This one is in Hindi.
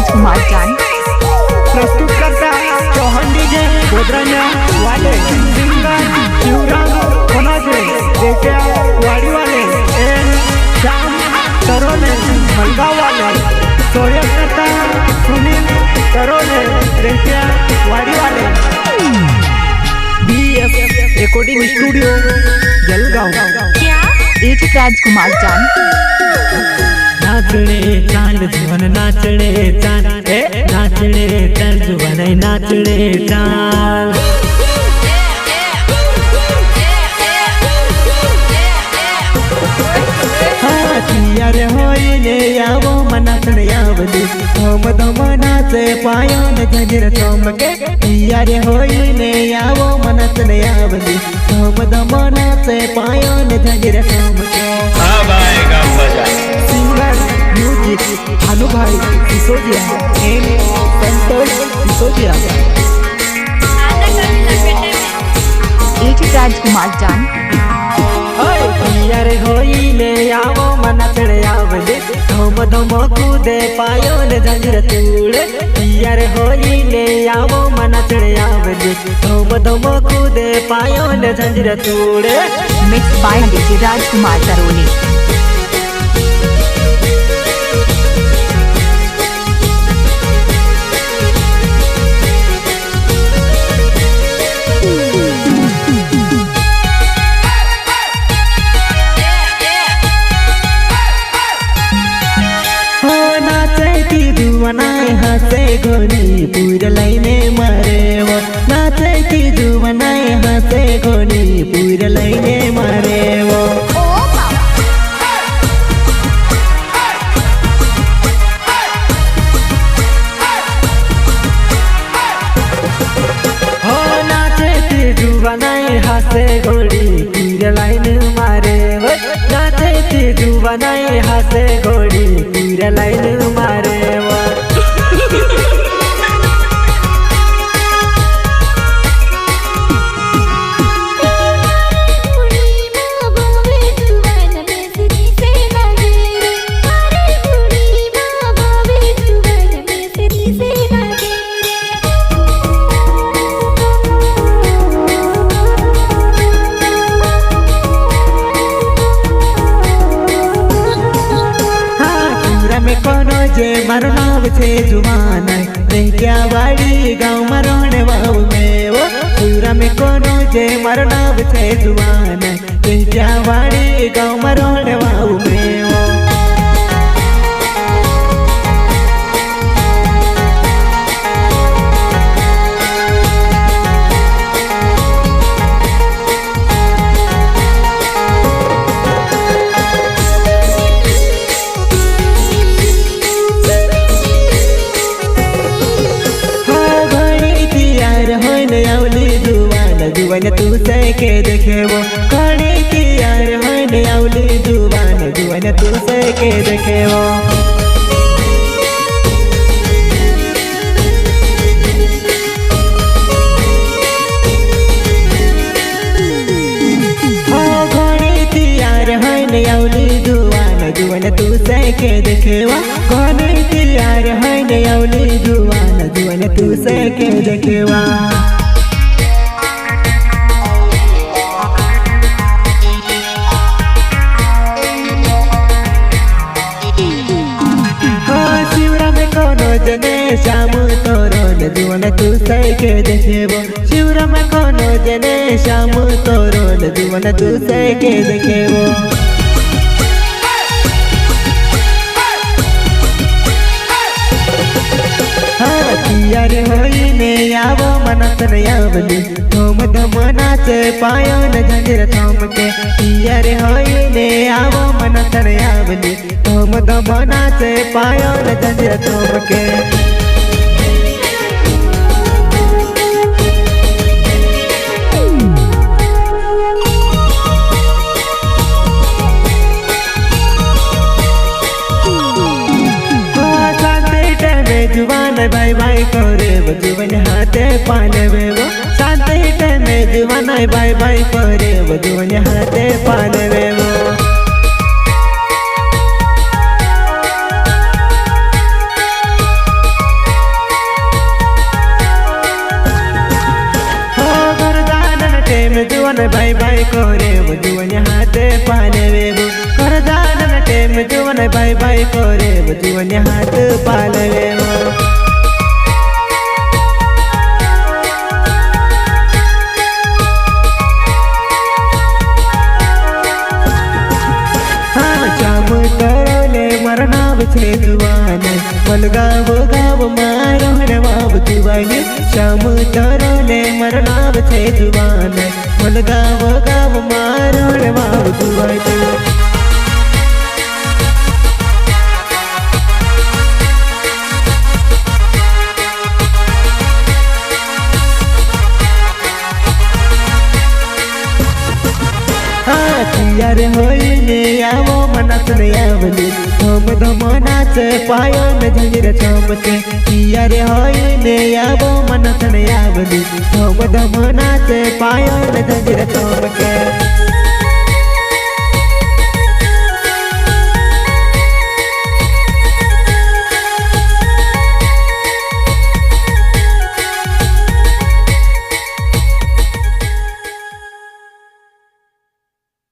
राजकुमार जान प्रस्तुत करता चौहान डीजे गोधराना वाले सिंगर शिवराम कोनाजे देख्या वाड़ी वाले श्याम तरोने मलगांव वाले सोयम करता सुनील तरोने देख्या वाड़ी वाले BF रिकॉर्डिंग स्टूडियो जलगांव क्या राजकुमार जान नाचणे चांद जीवन नाचणे चांद नाचणे चांद जीवन नाचणे चांद यार होईने यावो मनाचणे यावली धम धम नाचे पायोन जंजीर चमके यार होईने यावो मनाचणे यावली धम धम नाचे पायोन जंजीर चमके अब आएगा मजा सिंगर म्यूजिक भानु भाई सिसोदिया एंड संतोष सिसोदिया राजकुमार जान यार होईने यावो मनाचणे यावली धम धम कूदे पायोन जंजीर तूड़े यार होईने यावो मनाचणे यावली धम धम कूदे पायोन जंजीर तूड़े मिक्स बाय डीजे राजकुमार तरोनी जुवनाय हसे गोनी पूर लाइने मारे वो नाचे की जुवनाय हसे गोनी पूर लाइने मारे वो हो नाचे की जुवनाय हसे गोनी पूर लाइन मारे वो नाचे की जुवनाय हसे गोनी पूर लाइन मारे वो जे मारो नाम छे जुमान देख्या वाड़ी गाँव मरोने वाव में वो पूरा में कोनो जे मारो नाम छे जुमान देख्या वाड़ी गाँव मरोने वाव में वो जुवान तू से के देखे वो कड़ी की यार होने आवली जुवान तू से के देखे वो घड़ी की यार होने आवली जुवान तू से के देखे वो घड़ी की यार होने आवली जुवान तू से के देखे वो जने श्याम तोरण जुवन तू से के देखेबो शिवराम कोनो जने श्याम तोरण जुवन तू से के देखेबो यार होईने यावो मनतन यावली धम धम नाचे पायोन जंजीर चमके यार होईने यावो मनतन यावली धम धम नाचे पायोन जंजीर चमके जुवान बाय बाय करे वो जुवन हाथे पाले वे वो शांति टाइम जुवान बाय बाय करे वो जुवन हाथे पाले वे वो जुवन भाई भाई कोरे वो जुवन हाथ पाले वेबो कर जान न टेम जुवन भाई भाई कोरे वो जुवन हाथ पाले वेबो मरनाव छे जुवान मलगाव गाव मारो नवाब जुवानी शाम तरोले मरनाव छे जुवान मलगाव गाव मारो नवाब जुवानी यार होइने आवो मनस ने आवली धम धम नाच पायो न झंझर चमके यार होइने आवो मनस ने आवली धम धम नाच पायो न झंझर चमके।